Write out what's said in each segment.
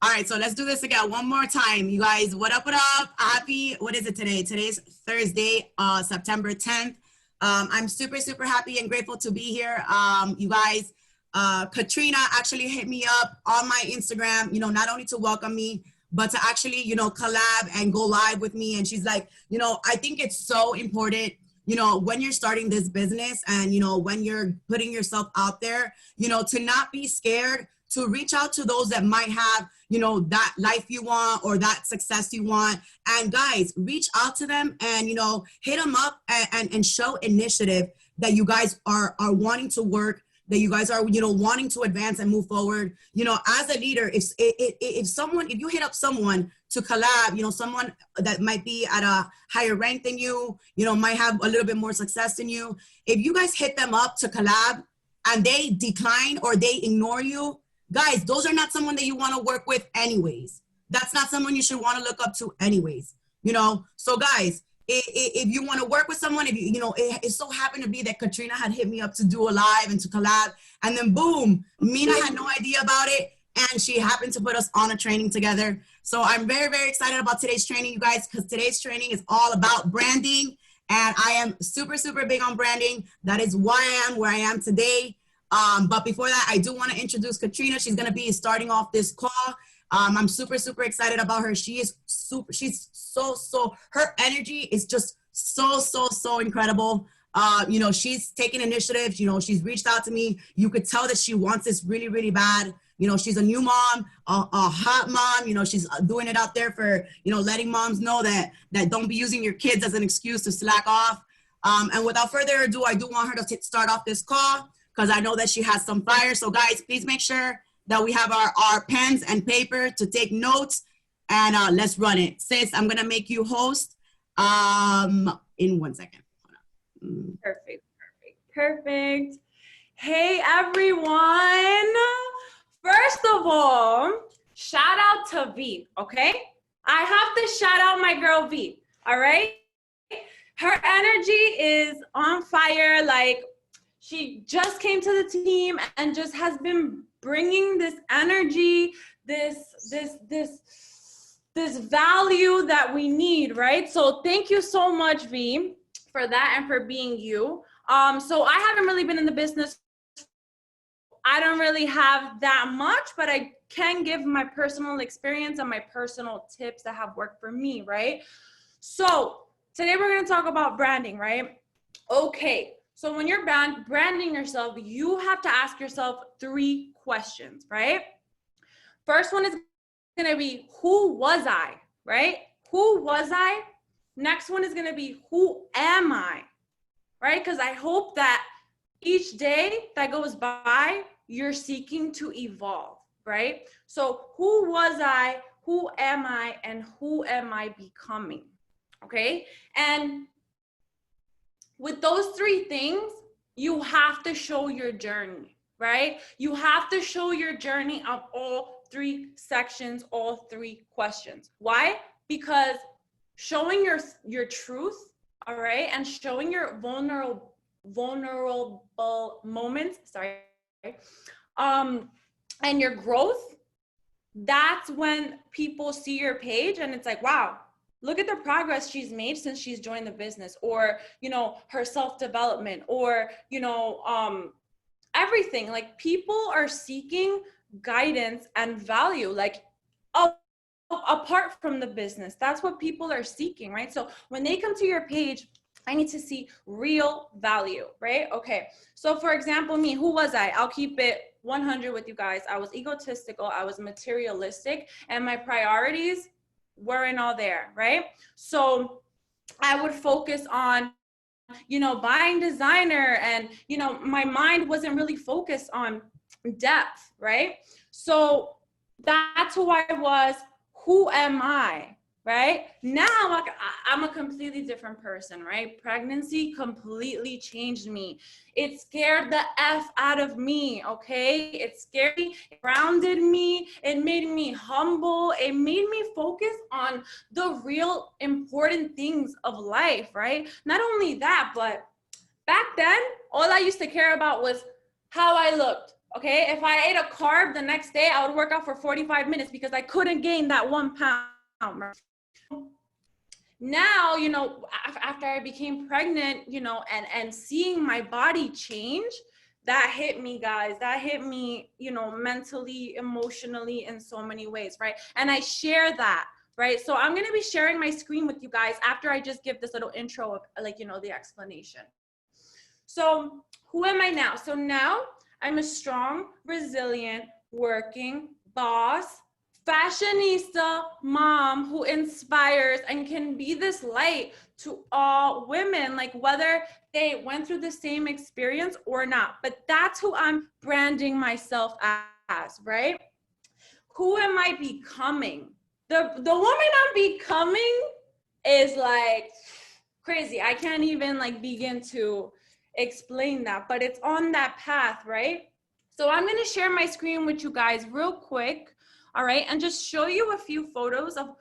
All right, so let's do this again one more time. You guys, what up, what up? Happy, what is it today? Today's Thursday, September 10th. I'm super, super happy and grateful to be here. You guys, Katrina actually hit me up on my Instagram, not only to welcome me, but to actually, collab and go live with me. And she's like, I think it's so important, when you're starting this business and, when you're putting yourself out there, to not be scared to reach out to those that might have, that life you want or that success you want. And guys, reach out to them and, hit them up and show initiative that you guys are wanting to work, that you guys are, wanting to advance and move forward. As a leader, if you hit up someone to collab, someone that might be at a higher rank than you, might have a little bit more success than you, if you guys hit them up to collab and they decline or they ignore you, guys, those are not someone that you want to work with anyways. That's not someone you should want to look up to anyways, So guys, if you want to work with someone, if it so happened to be that Katrina had hit me up to do a live and to collab, and then boom, Mina had no idea about it, and she happened to put us on a training together. So I'm very, very excited about today's training, you guys, because today's training is all about branding, and I am super, super big on branding. That is why I am where I am today. But before that, I do want to introduce Katrina. She's going to be starting off this call. I'm super, super excited about her. She's her energy is just so incredible. She's taken initiative. She's reached out to me. You could tell that she wants this really, really bad. She's a new mom, a hot mom. She's doing it out there for, letting moms know that don't be using your kids as an excuse to slack off. And without further ado, I do want her to start off this call, because I know that she has some fire. So guys, please make sure that we have our pens and paper to take notes, and let's run it. Sis, I'm gonna make you host in 1 second. Perfect. Hey everyone. First of all, shout out to V, okay? I have to shout out my girl V, all right? Her energy is on fire. Like, she just came to the team and just has been bringing this energy, this value that we need, right? So thank you so much, V, for that and for being you. So I haven't really been in the business. I don't really have that much, but I can give my personal experience and my personal tips that have worked for me, right? So today we're gonna talk about branding, right? Okay. So when you're branding yourself, you have to ask yourself 3 questions, right? First one is going to be, who was I, right? Who was I? Next one is going to be, who am I, right? Because I hope that each day that goes by, you're seeking to evolve, right? So who was I, who am I, and who am I becoming, okay? And with those 3 things, you have to show your journey, right? You have to show your journey of all 3 sections, all 3 questions. Why? Because showing your truth, all right, and showing your vulnerable moments, and your growth, that's when people see your page and it's like, wow, look at the progress she's made since she's joined the business, or, her self-development, or, everything. Like, people are seeking guidance and value, like, apart from the business. That's what people are seeking, right? So when they come to your page, I need to see real value, right? Okay. So for example, me, who was I? I'll keep it 100 with you guys. I was egotistical. I was materialistic, and my priorities weren't all there, right? So I would focus on, buying designer, and, my mind wasn't really focused on depth, right? So that's who I was. Who am I, right? Now I'm a completely different person, right? Pregnancy completely changed me. It scared the F out of me, okay? It scared me, it grounded me, it made me humble, it made me focus on the real important things of life, right? Not only that, but back then, all I used to care about was how I looked, Okay, if I ate a carb the next day, I would work out for 45 minutes because I couldn't gain that 1 pound. Now, you know, after I became pregnant, you know, and seeing my body change, that hit me, guys. That hit me, you know, mentally, emotionally, in so many ways, right? And I share that, right? So I'm going to be sharing my screen with you guys after I just give this little intro of, like, you know, the explanation. So who am I now? So now I'm a strong, resilient, working boss, fashionista mom who inspires and can be this light to all women, like whether they went through the same experience or not. But that's who I'm branding myself as, right? Who am I becoming? The woman I'm becoming is like crazy. I can't even like begin to explain that, but it's on that path, right? So I'm going to share my screen with you guys real quick, all right, and just show you a few photos of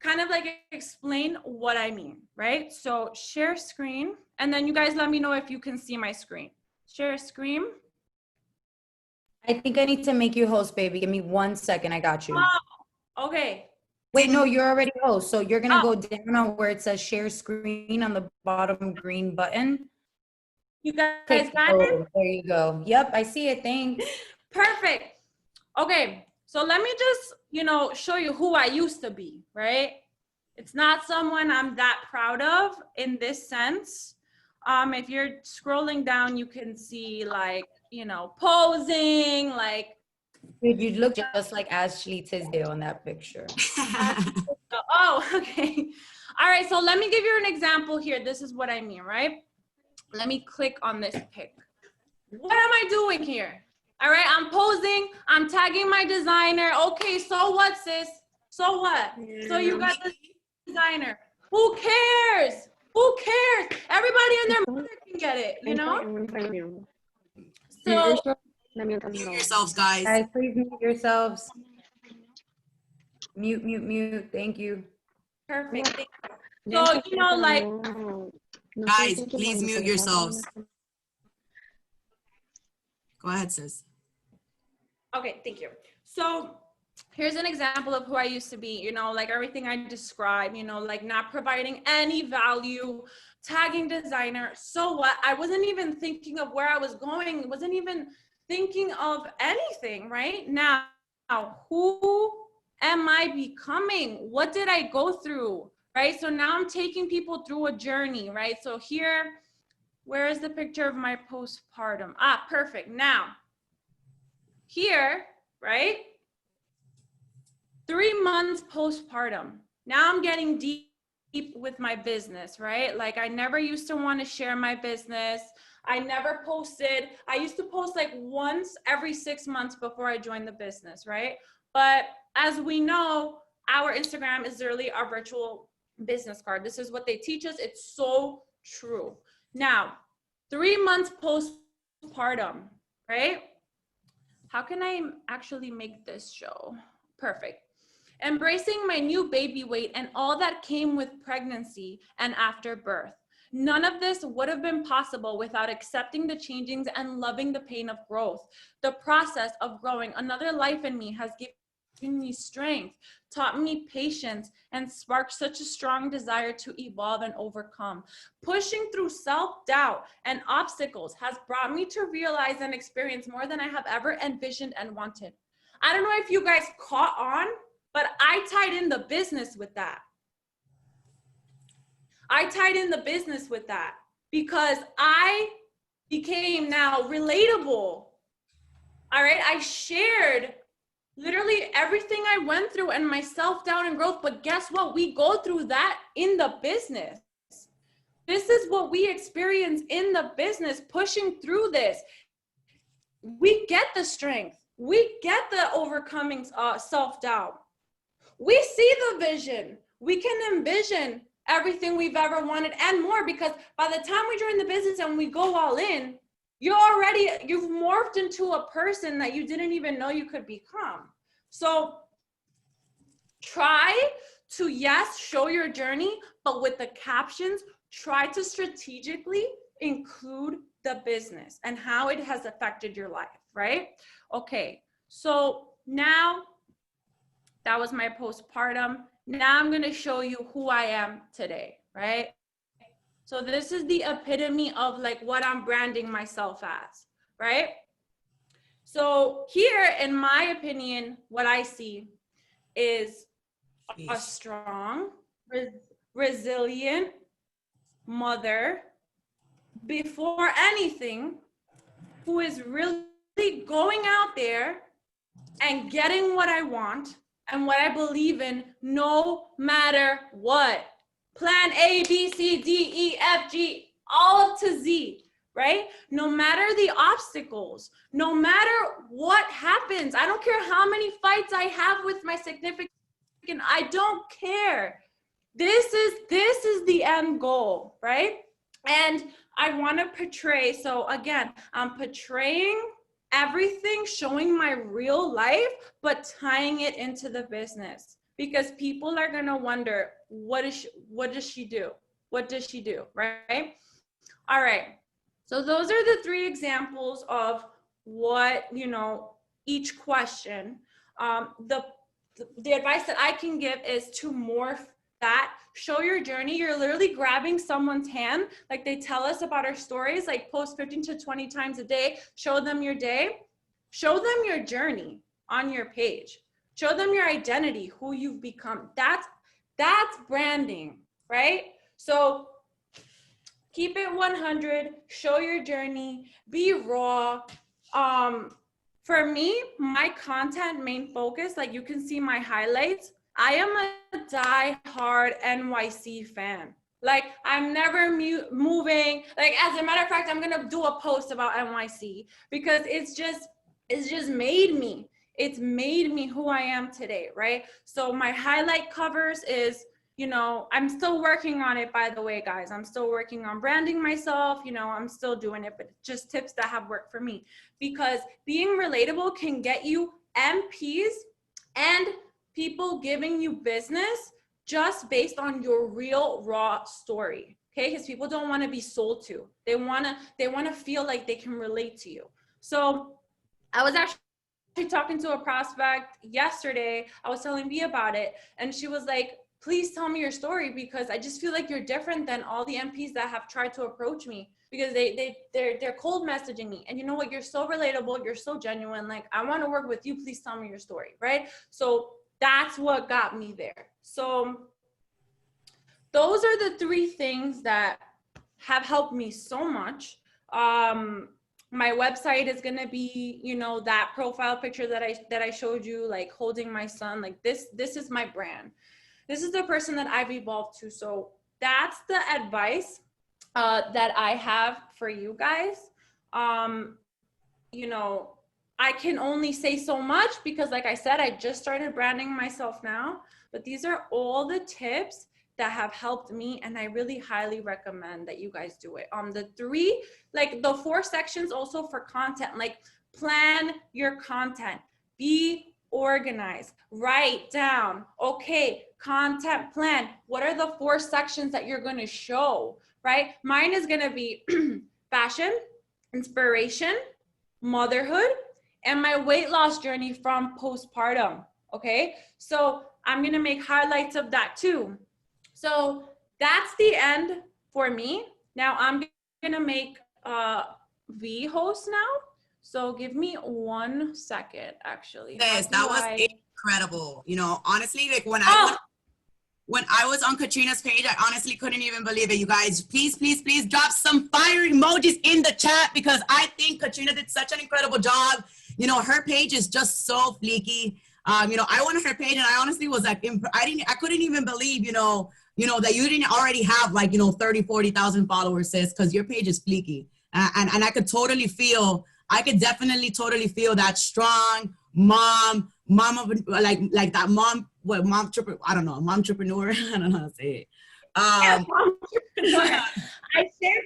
kind of like explain what I mean, right? So share screen, and then you guys let me know if you can see my screen. Share screen. I think I need to make you host, baby. Give me 1 second. I got you. Oh, okay. Wait, no, you're already host. So you're going to go down on where it says share screen on the bottom green button. You guys Click got it? There you go. Yep, I see it. Thanks. Perfect. Okay, so let me just, you know, show you who I used to be, right? It's not someone I'm that proud of in this sense. If you're scrolling down, you can see like, you know, posing, like. Dude, you look just like Ashley Tisdale in that picture. Oh, okay. All right, so let me give you an example here. This is what I mean, right? Let me click on this pic. What am I doing here? All right, I'm posing, I'm tagging my designer. Okay, so what, sis? So what? So you got the designer. Who cares? Who cares? Everybody and their mother can get it, you know? So Mute yourselves, guys. Guys, please mute yourselves. Mute, mute, mute. Thank you. perfect. So, you know, like, Guys, please mute yourselves. Go ahead, sis. okay, thank you. So here's an example of who I used to be, you know, like everything I described, you know, like not providing any value, tagging designer. So what? I wasn't even thinking of where I was going, wasn't even thinking of anything, right? Now, who am I becoming? What did I go through, right? So now I'm taking people through a journey, right? So here, where is the picture of my postpartum? Ah, perfect. Now, here, right? 3 months postpartum. Now I'm getting deep with my business, right? Like I never used to want to share my business. I never posted. I used to post like once every 6 months before I joined the business, right? But as we know, our Instagram is literally our virtual business card. This is what they teach us. It's so true. Now, 3 months postpartum, right? How can I actually make this show? Perfect. Embracing my new baby weight and all that came with pregnancy and after birth. None of this would have been possible without accepting the changings and loving the pain of growth. The process of growing another life in me has given me strength, taught me patience, and sparked such a strong desire to evolve and overcome. Pushing through self-doubt and obstacles has brought me to realize and experience more than I have ever envisioned and wanted. I don't know if you guys caught on, but I tied in the business with that. I tied in the business with that because I became now relatable. All right, I shared literally everything I went through and my self-doubt and growth, but guess what? We go through that in the business. This is what we experience in the business, pushing through this. We get the strength. We get the overcoming self-doubt. We see the vision. We can envision everything we've ever wanted and more, because by the time we join the business and we go all in, you've morphed into a person that you didn't even know you could become. So try to, yes, show your journey, but with the captions, try to strategically include the business and how it has affected your life. right? Okay, so now that was my postpartum. Now I'm going to show you who I am today, right? So this is the epitome of like what I'm branding myself as, right? So here, in my opinion, what I see is a strong, resilient mother, before anything, who is really going out there and getting what I want and what I believe in, no matter what. Plan A, B, C, D, E, F, G, all up to Z, right? No matter the obstacles, no matter what happens, I don't care how many fights I have with my significant, I don't care. This is the end goal, right? And I want to portray, so again, I'm portraying everything, showing my real life, but tying it into the business, because people are going to wonder, what does she do? What does she do, right? All right. So those are the 3 examples of what, you know, each question. The advice that I can give is to morph that, show your journey. You're literally grabbing someone's hand, like they tell us about our stories, like post 15 to 20 times a day, show them your day, show them your journey on your page, show them your identity, who you've become. That's branding, right? So keep it 100, show your journey, be raw. For me, my content main focus, like you can see my highlights, I am a die-hard NYC fan. Like I'm never moving. Like as a matter of fact, I'm gonna do a post about NYC because it's just made me. It's made me who I am today, right? So my highlight covers is, you know, I'm still working on it, by the way, guys. I'm still working on branding myself. You know, I'm still doing it, but just tips that have worked for me, because being relatable can get you MPs and people giving you business just based on your real raw story. Okay, because people don't want to be sold to. They want to feel like they can relate to you. So I was actually talking to a prospect yesterday. I was telling V about it, and she was like, please tell me your story, because I just feel like you're different than all the MPs that have tried to approach me, because they're cold messaging me. And you know what? You're so relatable. You're so genuine. Like, I want to work with you. Please tell me your story, right? So that's what got me there. So those are the 3 things that have helped me so much. My website is going to be, you know, that profile picture that I showed you, like holding my son. Like this is my brand. This is the person that I've evolved to. So that's the advice that I have for you guys. You know, I can only say so much because, like I said, I just started branding myself now, but these are all the tips that have helped me, and I really highly recommend that you guys do it. The 4 sections also for content, like plan your content, be organized, write down, okay, content plan. What are the 4 sections that you're going to show, right? Mine is going to be fashion, inspiration, motherhood, and my weight loss journey from postpartum. Okay, so I'm going to make highlights of that too. So that's the end for me. Now I'm going to make V host now. So give me 1 second, actually. Yes, that was incredible. You know, honestly, like when I was on Katrina's page, I honestly couldn't even believe it. You guys, please, please, please drop some fire emojis in the chat, because I think Katrina did such an incredible job. You know, her page is just so fleeky. You know, I went on her page and I honestly was like, I couldn't even believe, you know, that you didn't already have like, you know, 30, 40,000 followers, sis, because your page is fleeky. And I could definitely totally feel that strong mom of like that mom entrepreneur. I don't know how to say it. Mompreneur. I shared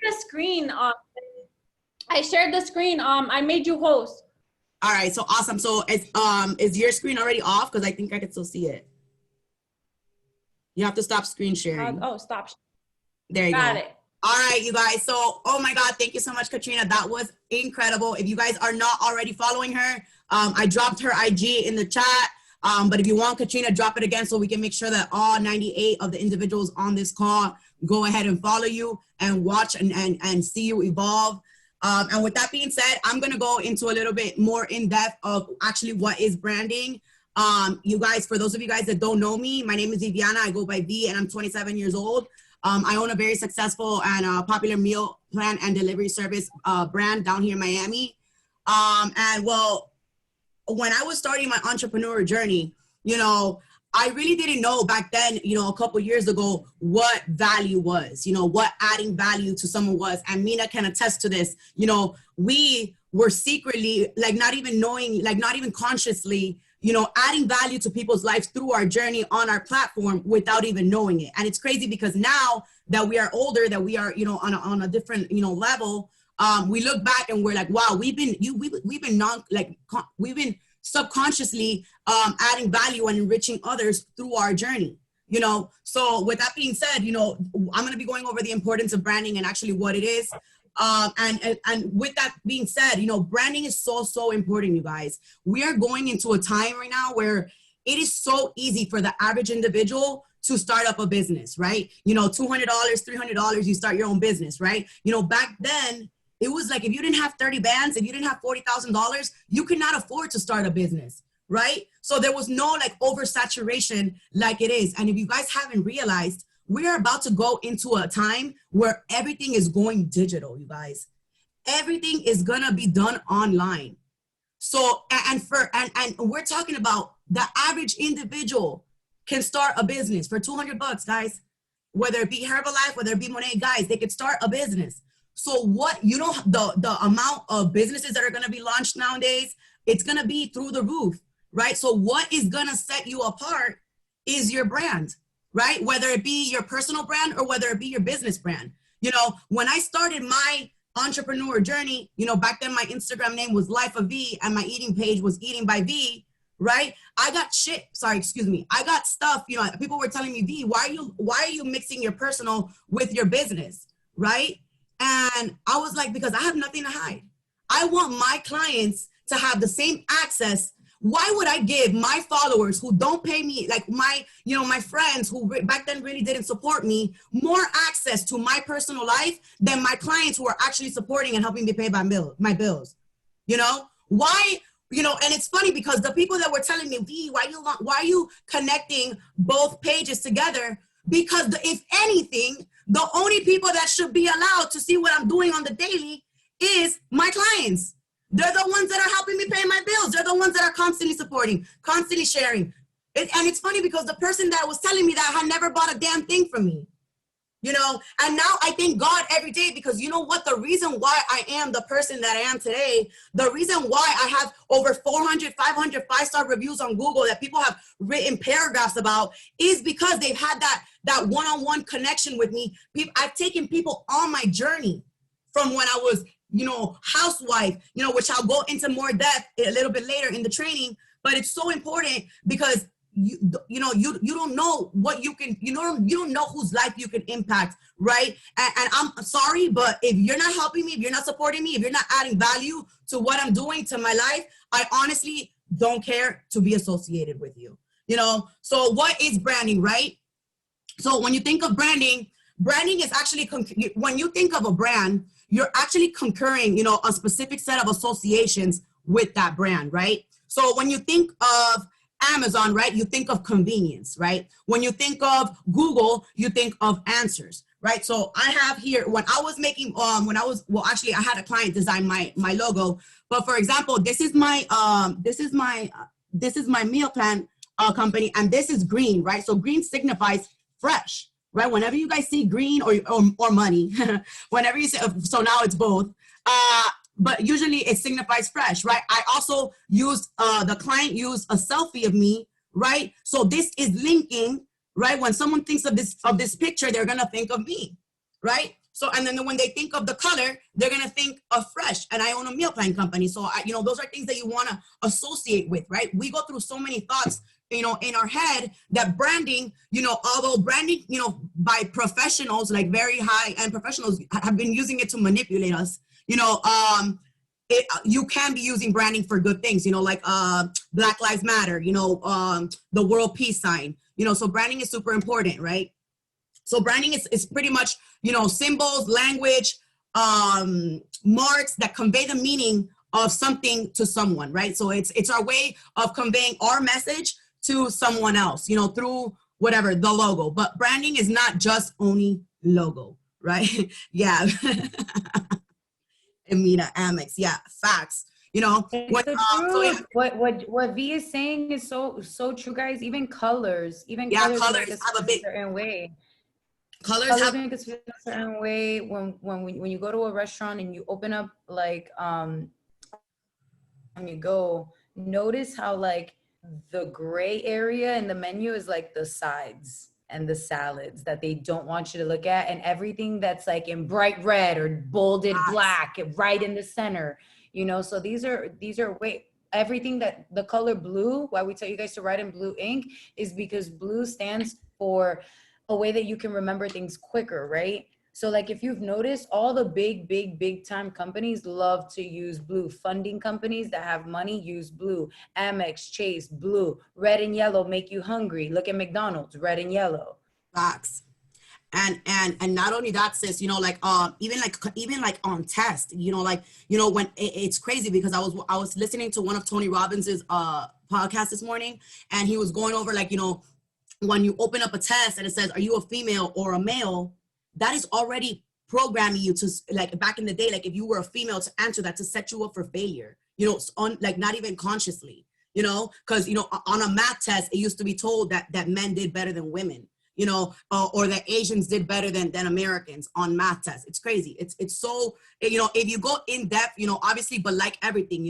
the screen. I made you host. All right, so awesome. So is your screen already off? Because I think I can still see it. You have to stop screen sharing. Stop. There you go. Got it. All right, you guys. So, oh my God, thank you so much, Katrina. That was incredible. If you guys are not already following her, I dropped her IG in the chat. But if you want Katrina, drop it again so we can make sure that all 98 of the individuals on this call go ahead and follow you and watch and see you evolve. And with that being said, I'm going to go into a little bit more in depth of actually what is branding. You guys, for those of you guys that don't know me, my name is Viviana. I go by V and I'm 27 years old. I own a very successful and popular meal plan and delivery service brand down here in Miami. And well, when I was starting my entrepreneur journey, you know, I really didn't know back then, you know, a couple years ago, what value was, you know, what adding value to someone was. And Mina can attest to this. You know, we were secretly, like not even knowing, like not even consciously, you know, adding value to people's lives through our journey on our platform without even knowing it. And it's crazy because now that we are older, that we are, you know, on a different, you know, level, we look back and we're like, wow, we've been subconsciously adding value and enriching others through our journey, you know. So with that being said, you know, I'm going to be going over the importance of branding and actually what it is. And with that being said, you know, branding is so important, you guys. We are going into a time right now where it is so easy for the average individual to start up a business, right? You know, $200, $300, you start your own business, right? You know, back then, it was like, if you didn't have 30 bands, if you didn't have $40,000, you could not afford to start a business, right? So there was no like oversaturation like it is. And if you guys haven't realized, we are about to go into a time where everything is going digital, you guys. Everything is gonna be done online. So, and we're talking about the average individual can start a business for $200, guys. Whether it be Herbalife, whether it be Monet, guys, they could start a business. So what, you know, the amount of businesses that are going to be launched nowadays, it's going to be through the roof, right? So what is going to set you apart is your brand, right? Whether it be your personal brand or whether it be your business brand. You know, when I started my entrepreneur journey, you know, back then my Instagram name was Life of V and my eating page was Eating by V, right? I got I got stuff, you know, people were telling me, V, why are you mixing your personal with your business, right? And I was like, because I have nothing to hide. I want my clients to have the same access. Why would I give my followers who don't pay me, like my, you know, my friends who back then really didn't support me, more access to my personal life than my clients who are actually supporting and helping me pay my bills? You know, why? You know, and it's funny because the people that were telling me, V, why are you connecting both pages together? Because if anything, the only people that should be allowed to see what I'm doing on the daily is my clients. They're the ones that are helping me pay my bills. They're the ones that are constantly supporting, constantly sharing. And it's funny because the person that was telling me that had never bought a damn thing from me, you know, and now I thank God every day because you know what? The reason why I am the person that I am today, the reason why I have over 400, 500 five-star reviews on Google that people have written paragraphs about is because they've had that one-on-one connection with me. I've taken people on my journey from when I was, you know, housewife, you know, which I'll go into more depth a little bit later in the training, but it's so important because you don't know what you can, you don't know whose life you can impact, right? And I'm sorry, but if you're not helping me, if you're not supporting me, if you're not adding value to what I'm doing to my life, I honestly don't care to be associated with you, you know? So what is branding, right? So when you think of branding is actually, when you think of a brand, you're actually concurring, you know, a specific set of associations with that brand, right? So when you think of Amazon, right, you think of convenience, right? When you think of Google, you think of answers, right? So I have here, when I was making, I had a client design my logo, but for example, this is my meal plan company, and this is green, right? So green signifies fresh, right? Whenever you guys see green or money, whenever you say, so now it's both, but usually it signifies fresh, right? I also used, the client used a selfie of me, right? So this is linking, right? When someone thinks of this picture, they're gonna think of me, right? So, and then when they think of the color, they're gonna think of fresh, and I own a meal plan company. So, those are things that you wanna associate with, right? We go through so many thoughts in our head that branding, although branding, by professionals, like very high-end professionals have been using it to manipulate us, you can be using branding for good things, like Black Lives Matter, the World Peace Sign, so branding is super important, right? So branding is pretty much, symbols, language, marks that convey the meaning of something to someone, right? So it's our way of conveying our message to someone else, through whatever, the logo. But branding is not just only logo, right? Yeah. Amina, Amex, yeah, facts. It's the truth. What V is saying is so true, guys. Even colors colors make us have a feel big a certain way. colors have Make us feel a certain way when you go to a restaurant and you open up like when you go, notice how like the gray area in the menu is like the sides and the salads that they don't want you to look at, and everything that's like in bright red or bolded black right in the center, so these are everything that the color blue, why we tell you guys to write in blue ink is because blue stands for a way that you can remember things quicker, right? So like if you've noticed, all the big time companies love to use blue. Funding companies that have money use blue. Amex, Chase, blue. Red and yellow make you hungry. Look at McDonald's, red and yellow. facts. And not only that, sis, even like on test, when it's crazy because I was listening to one of Tony Robbins's podcast this morning, and he was going over like, when you open up a test and it says, are you a female or a male? That is already programming you to, like, back in the day, like if you were a female, to answer that, to set you up for failure, on like not even consciously, because, on a math test, it used to be told that men did better than women, or that Asians did better than Americans on math tests. It's crazy. It's so, if you go in depth, obviously, but like everything,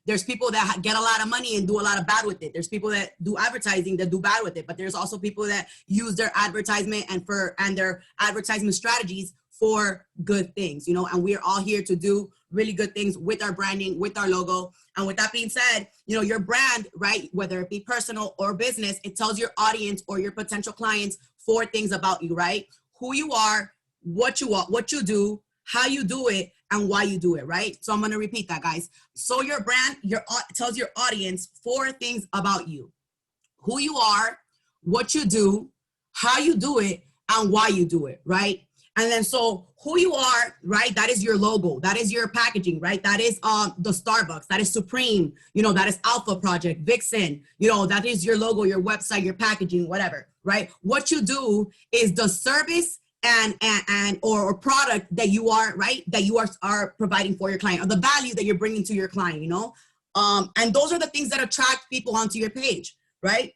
there's people that get a lot of money and do a lot of bad with it. There's people that do advertising that do bad with it, but there's also people that use their advertisement and their advertisement strategies for good things, and we're all here to do really good things with our branding, with our logo. And with that being said, your brand, right, whether it be personal or business, it tells your audience or your potential clients 4 things about you, right? Who you are, what you do, how you do it, and why you do it, right? So I'm going to repeat that, guys. So your brand, tells your audience 4 things about you: who you are, what you do, how you do it, and why you do it, right? And then so who you are, right? That is your logo. That is your packaging, right? That is the Starbucks. That is Supreme. That is Alpha Project, Vixen. That is your logo, your website, your packaging, whatever, right? What you do is the service or product that you are, right? That you are providing for your client, or the value that you're bringing to your client, and those are the things that attract people onto your page, right?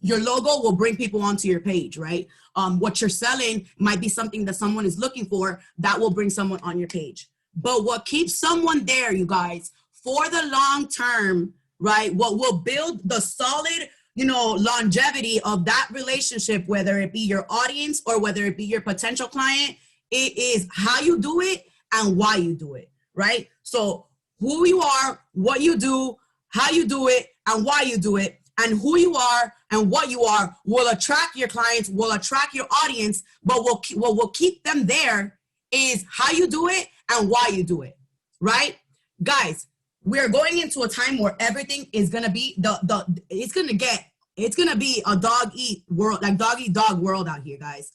Your logo will bring people onto your page, right? What you're selling might be something that someone is looking for that will bring someone on your page. But what keeps someone there, you guys, for the long term, right? What will build the solid, longevity of that relationship, whether it be your audience or whether it be your potential client, it is how you do it and why you do it, right? So who you are, what you do, how you do it, and why you do it. And who you are and what you are will attract your clients, will attract your audience, but what will keep them there is how you do it and why you do it, right? Guys, we're going into a time where everything is going to be it's going to be a dog eat world, like dog eat dog world out here, guys.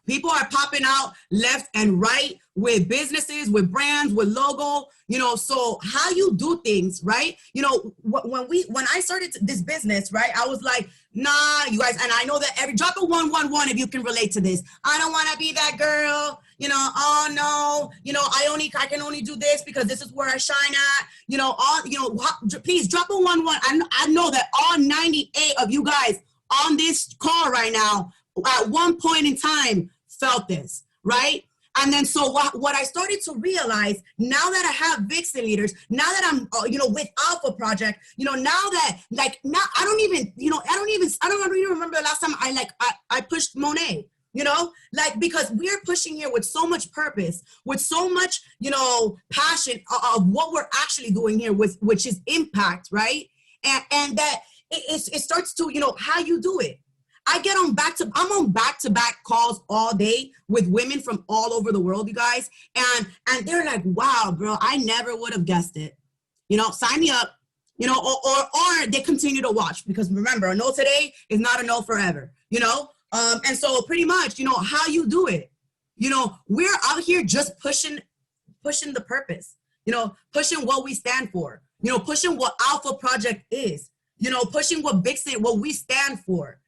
People are popping out left and right with businesses, with brands, with logo, so how you do things, right? When I started this business, right, I was like, nah, you guys, and I know that drop a 111 if you can relate to this. I don't want to be that girl, oh no, I can only do this because this is where I shine at, please drop a 111. I know that all 98 of you guys on this call right now, at one point in time, felt this, right? And then so what I started to realize, now that I have Vixen Leaders, now that I'm, with Alpha Project, now that, like, now I don't even remember the last time I pushed Monet, because we're pushing here with so much purpose, with so much, passion of what we're actually doing here, which is impact, right? And that it starts to, how you do it. I'm on back-to-back calls all day with women from all over the world, you guys. And they're like, wow, bro, I never would have guessed it. Sign me up, or they continue to watch, because remember, a no today is not a no forever, and so pretty much, how you do it, we're out here just pushing the purpose, pushing what we stand for, pushing what Alpha Project is, pushing what Vixen, what we stand for.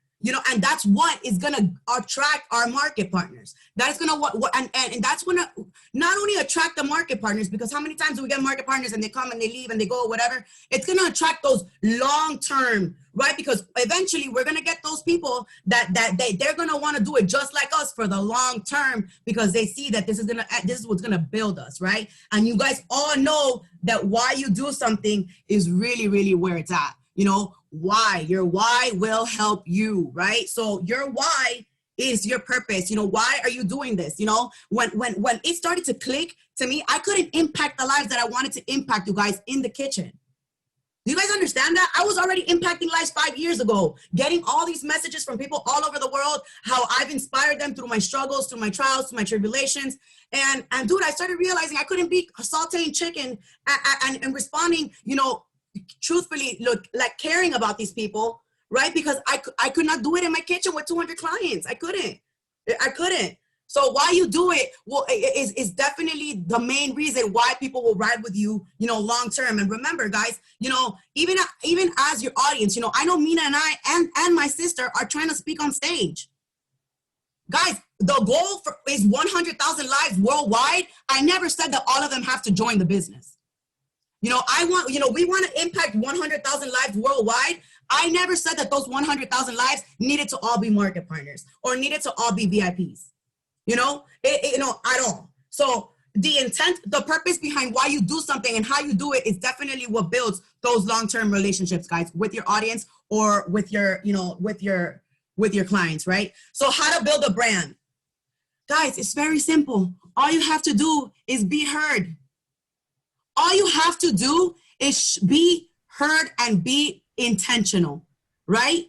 And that's what is going to attract our market partners. That is going to and that's going to not only attract the market partners, because how many times do we get market partners and they come and they leave and they go, whatever. It's going to attract those long-term, right? Because eventually we're going to get those people that they're going to want to do it just like us for the long term, because they see that this is what's going to build us, right? And you guys all know that why you do something is really, really where it's at. Why? Your why will help you, right? So your why is your purpose. Why are you doing this? When it started to click to me, I couldn't impact the lives that I wanted to impact, you guys, in the kitchen. Do you guys understand that? I was already impacting lives 5 years ago, getting all these messages from people all over the world, how I've inspired them through my struggles, through my trials, through my tribulations. And dude, I started realizing I couldn't be sauteing chicken and responding, truthfully, like caring about these people, right? Because I could not do it in my kitchen with 200 clients. I couldn't. So why you do it, well, is definitely the main reason why people will ride with you, long term. And remember, guys, even as your audience, I know Mina and I and my sister are trying to speak on stage. Guys, the goal is 100,000 lives worldwide. I never said that all of them have to join the business. We want to impact 100,000 lives worldwide. I never said that those 100,000 lives needed to all be market partners or needed to all be VIPs, at all. So the intent, the purpose behind why you do something and how you do it is definitely what builds those long-term relationships, guys, with your audience or with your, with your clients, right? So how to build a brand. Guys, it's very simple. All you have to do is be heard. All you have to do is be heard and be intentional, right?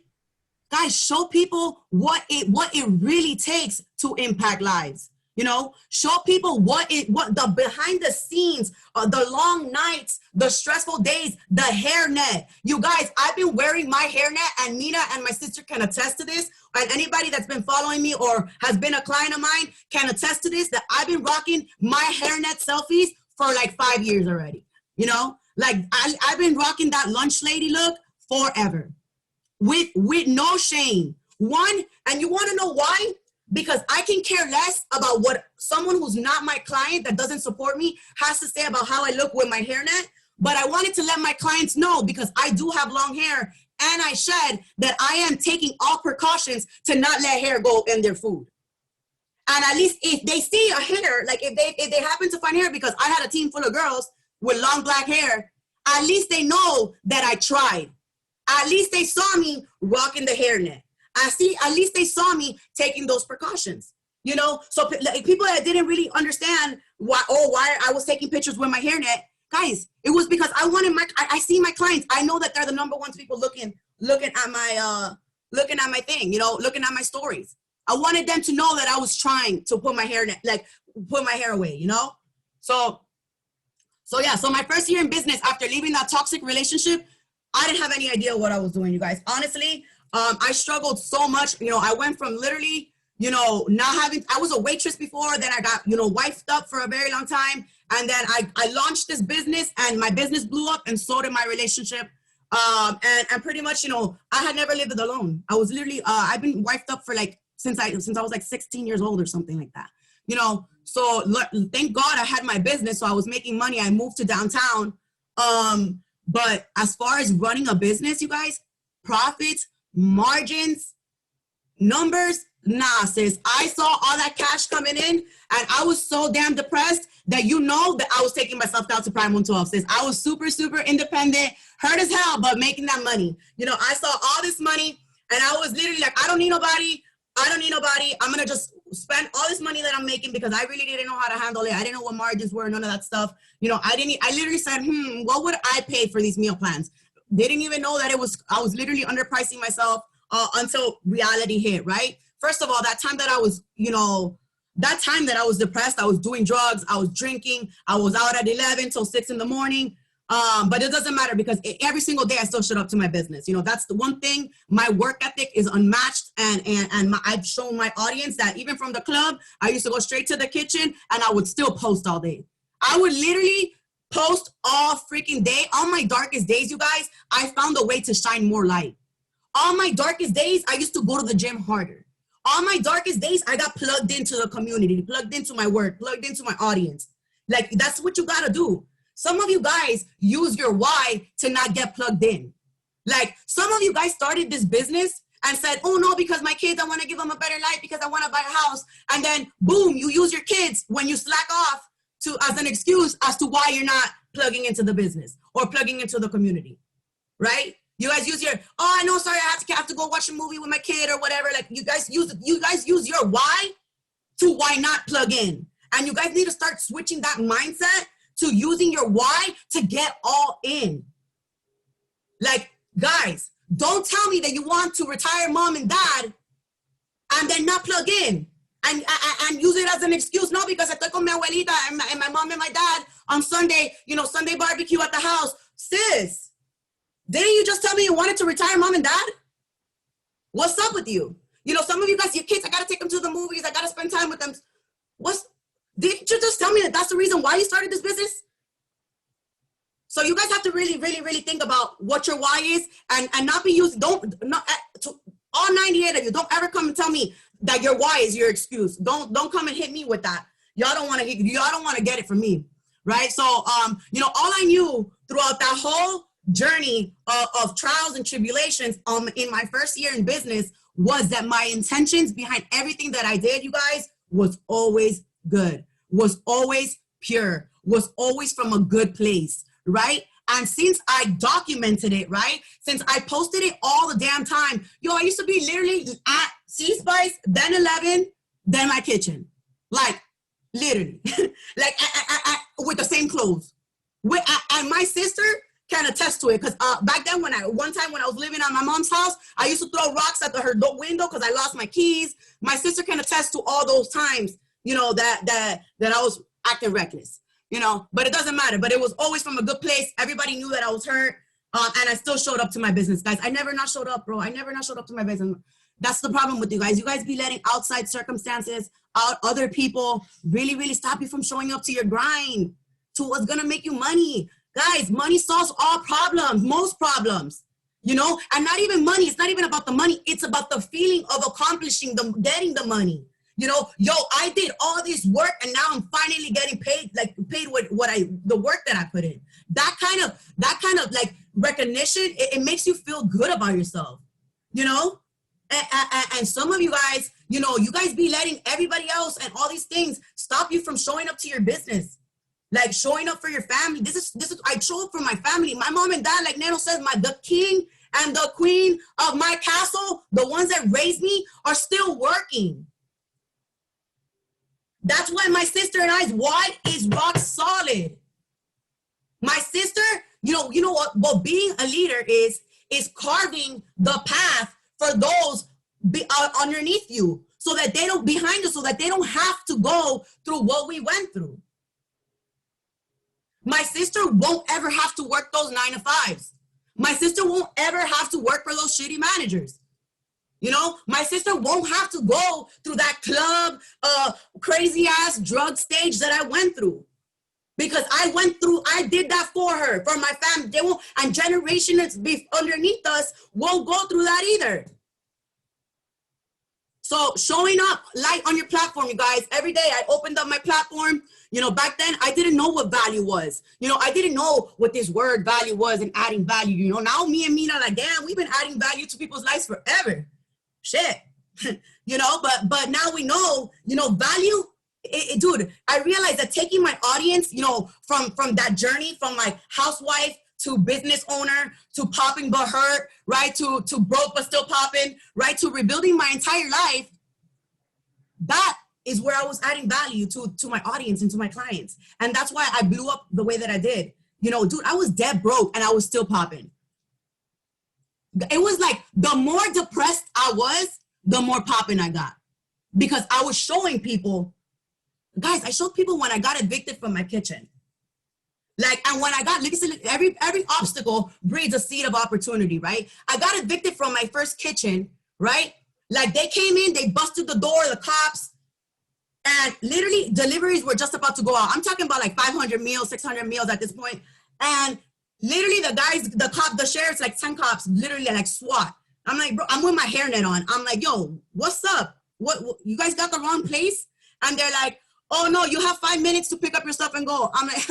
Guys, show people what it really takes to impact lives. Show people what the behind the scenes, the long nights, the stressful days, the hairnet. You guys, I've been wearing my hairnet, and Mina and my sister can attest to this. And anybody that's been following me or has been a client of mine can attest to this, that I've been rocking my hairnet selfies for like 5 years already. I've been rocking that lunch lady look forever with no shame. And you want to know why? Because I can care less about what someone who's not my client, that doesn't support me, has to say about how I look with my hairnet. But I wanted to let my clients know, because I do have long hair and I shed, that I am taking all precautions to not let hair go in their food. And at least if they see a hair, like if they happen to find hair, because I had a team full of girls with long black hair, at least they know that I tried. At least they saw me rocking the hairnet. At least they saw me taking those precautions, So like, people that didn't really understand why I was taking pictures with my hairnet, guys, it was because I wanted I see my clients. I know that they're the number one people looking at my thing, looking at my stories. I wanted them to know that I was trying to put my hair away, So yeah, so my first year in business after leaving that toxic relationship, I didn't have any idea what I was doing, you guys. Honestly, I struggled so much. I went from literally, I was a waitress before, then I got, wifed up for a very long time. And then I launched this business, and my business blew up, and so did my relationship. And pretty much, I had never lived alone. I was literally, I've been wifed up for since I was like 16 years old or something like that, So thank God I had my business. So I was making money. I moved to downtown. But as far as running a business, you guys, profits, margins, numbers, nah, sis. I saw all that cash coming in, and I was so damn depressed that that I was taking myself down to Prime 112, sis. I was super, super independent, hurt as hell, but making that money. I saw all this money, and I was literally like, I don't need nobody. I'm going to just spend all this money that I'm making, because I really didn't know how to handle it. I didn't know what margins were, none of that stuff. I literally said, what would I pay for these meal plans? didn't even know that I was literally underpricing myself until reality hit, right? First of all, that time that I was, depressed, I was doing drugs, I was drinking, I was out at 11 till 6 in the morning. But it doesn't matter because every single day I still showed up to my business. That's the one thing. My work ethic is unmatched, and I've shown my audience that even from the club, I used to go straight to the kitchen and I would still post all day. I would literally post all freaking day. On my darkest days, you guys, I found a way to shine more light. On my darkest days, I used to go to the gym harder. On my darkest days, I got plugged into the community, plugged into my work, plugged into my audience. Like, that's what you gotta do. Some of you guys use your why to not get plugged in. Like, some of you guys started this business and said, oh no, because my kids, I wanna give them a better life because I wanna buy a house. And then boom, you use your kids when you slack off as an excuse as to why you're not plugging into the business or plugging into the community, right? You guys use I know, sorry, I have to go watch a movie with my kid or whatever. Like, you guys use your why to why not plug in. And you guys need to start switching that mindset to using your why to get all in. Like, guys, don't tell me that you want to retire mom and dad and then not plug in and use it as an excuse. No, because I estoy con mi abuelita and my mom and my dad on Sunday, Sunday barbecue at the house. Sis, didn't you just tell me you wanted to retire mom and dad? What's up with you? Some of you guys, your kids, I got to take them to the movies. I got to spend time with them. Didn't you just tell me that that's the reason why you started this business? So you guys have to really, really, really think about what your why is and not be used. All 98 of you, don't ever come and tell me that your why is your excuse. Don't come and hit me with that. Y'all don't want to get it from me, right? So, all I knew throughout that whole journey of trials and tribulations in my first year in business was that my intentions behind everything that I did, you guys, was always good, was always pure, was always from a good place, right? And since I documented it, right? Since I posted it all the damn time, I used to be literally at C-Spice, then 11, then my kitchen. Like, literally. Like, I, with the same clothes. And my sister can attest to it, because back then, one time when I was living at my mom's house, I used to throw rocks at her window because I lost my keys. My sister can attest to all those times, that I was acting reckless. But it doesn't matter. But it was always from a good place. Everybody knew that I was hurt. And I still showed up to my business, guys. I never not showed up, bro. I never not showed up to my business. That's the problem with you guys. You guys be letting outside circumstances, other people really, really stop you from showing up to your grind, to what's going to make you money. Guys, money solves all problems, most problems, and not even money. It's not even about the money. It's about the feeling of accomplishing getting the money. I did all this work and now I'm finally getting paid with the work that I put in. That kind of like recognition, it makes you feel good about yourself, and some of you guys, you guys be letting everybody else and all these things stop you from showing up to your business, like showing up for your family. This is I show up for my family. My mom and dad, like Nano says, the king and the queen of my castle, the ones that raised me, are still working. That's why my sister and I's why is rock solid. My sister, you know what being a leader is carving the path for those underneath you, so that they don't behind us, so that they don't have to go through what we went through. My sister won't ever have to work those 9-to-5s. My sister won't ever have to work for those shitty managers. My sister won't have to go through that club, crazy ass drug stage that I went through, because I did that for her, for my family. They won't, and generations underneath us won't go through that either. So showing up light on your platform, you guys, every day I opened up my platform. Back then I didn't know what value was. I didn't know what this word value was and adding value. Now me and Mina, like, damn, we've been adding value to people's lives forever. Shit. But now we know, value. Dude, I realized that taking my audience, from that journey, from like housewife to business owner to popping but hurt, right? To broke but still popping, right? To rebuilding my entire life. That is where I was adding value to my audience and to my clients. And that's why I blew up the way that I did. Dude, I was dead broke and I was still popping. it was like the more depressed I was, the more popping I got. Because I was showing people, guys, I showed people when I got evicted from my kitchen. Like, and when I got, listen, every obstacle breeds a seed of opportunity, right? I got evicted from my first kitchen, right? Like, they came in, they busted the door, the cops, and literally deliveries were just about to go out. I'm talking about like 500 meals, 600 meals at this point. And literally the guys, the sheriff's like 10 cops, literally like SWAT. I'm like, bro, I'm with my hairnet on. I'm like, yo, what's up? What you guys got the wrong place? And they're like, oh no, you have 5 minutes to pick up your stuff and go. I'm like,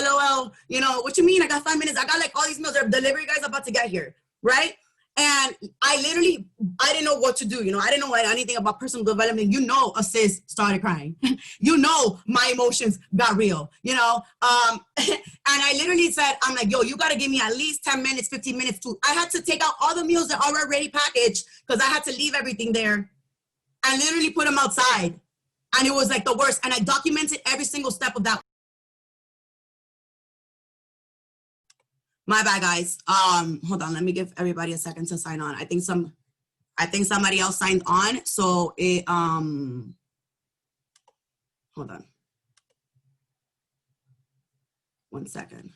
LOL, you know, what you mean? I got 5 minutes. I got like all these meals. Their delivery guys about to get here, right? And I didn't know what to do. You know, I didn't know anything about personal development. You know, a sis started crying. You know, my emotions got real, you know? And I literally said, I'm like, yo, you got to give me at least 10 minutes, 15 minutes to, I had to take out all the meals that are already packaged because I had to leave everything there and literally put them outside. And it was like the worst. And I documented every single step of that. My bad, guys. Hold on. Let me give everybody a second to sign on. I think somebody else signed on. So it, hold on. 1 second.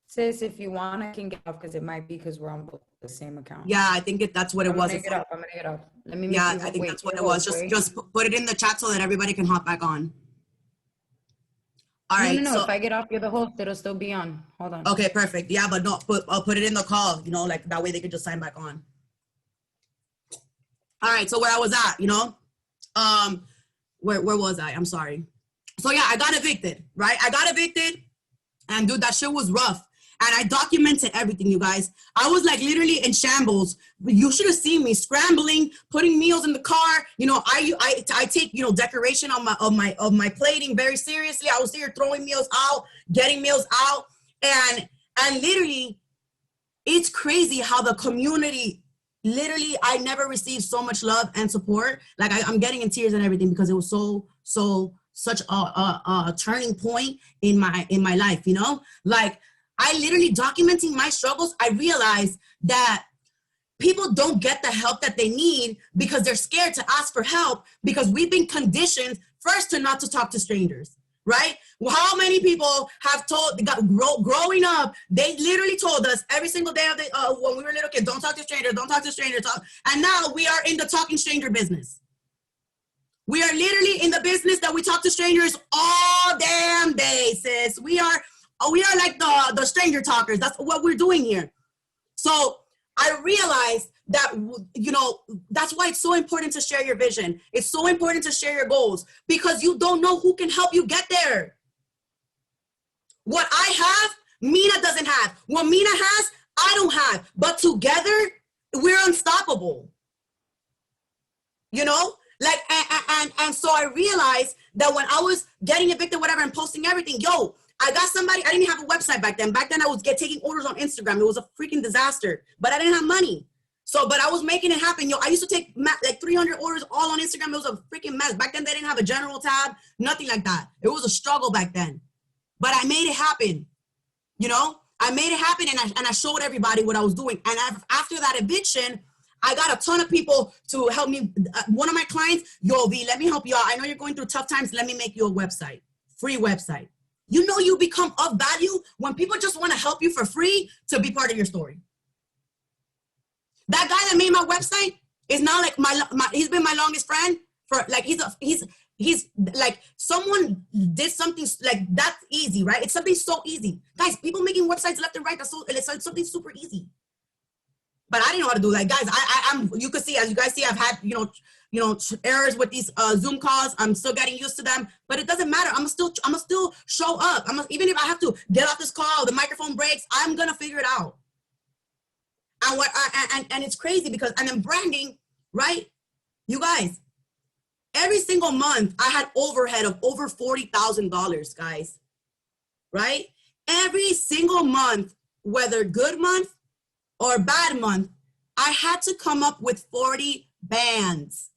Sis, if you want, I can get off because it might be because we're on both the same account. Yeah, I think that's what it was. I'm gonna get off. Let me make yeah, you, I think wait, that's what it was. Just put it in the chat so that everybody can hop back on. All right. No. So, if I get off, you're the host. It'll still be on. Hold on. okay, perfect. Yeah, but no, I'll put it in the call. You know, like that way they could just sign back on. All right. So where I was at, you know, where was I? I'm sorry. So yeah, I got evicted, right? I got evicted, and dude, that shit was rough. And I documented everything, you guys. I was like literally in shambles. You should have seen me scrambling, putting meals in the car. You know, I take, you know, decoration of my plating very seriously. I was here throwing meals out, getting meals out, and literally, it's crazy how the community. Literally, I never received so much love and support. Like I'm getting in tears and everything because it was such a turning point in my life. You know, like. I literally documenting my struggles, I realized that people don't get the help that they need because they're scared to ask for help because we've been conditioned first to not to talk to strangers, right? Well, how many people have growing up, they literally told us every single day of when we were little kids, don't talk to strangers, don't talk to strangers. And now we are in the talking stranger business. We are literally in the business that we talk to strangers all damn day, sis. We are like the stranger talkers. That's what we're doing here. So I realized that, you know, that's why it's so important to share your vision. It's so important to share your goals because you don't know who can help you get there. What I have, Mina doesn't have. What Mina has, I don't have. But together, we're unstoppable. You know? Like, and so I realized that when I was getting evicted, whatever, and posting everything, yo, I got somebody, I didn't have a website back then. Back then I was taking orders on Instagram. It was a freaking disaster, but I didn't have money. So, but I was making it happen. Yo, I used to take like 300 orders all on Instagram. It was a freaking mess. Back then they didn't have a general tab, nothing like that. It was a struggle back then, but I made it happen. You know, I made it happen and I showed everybody what I was doing. And after that eviction, I got a ton of people to help me. One of my clients, yo, V, let me help you out. I know you're going through tough times. Let me make you a website, free website. You know you become of value when people just want to help you for free to be part of your story. That guy that made my website is now like he's been my longest friend for like, he's like someone did something like that's easy, right? It's something so easy. Guys, people making websites left and right, it's something super easy. But I didn't know how to do that. Guys, I'm you could see, as you guys see, I've had, you know, errors with these Zoom calls. I'm still getting used to them, but it doesn't matter. I'm gonna still show up. Even if I have to get off this call, the microphone breaks, I'm gonna figure it out. And it's crazy because, and then branding, right? You guys, every single month I had overhead of over $40,000, guys, right? Every single month, whether good month or bad month, I had to come up with 40 bands.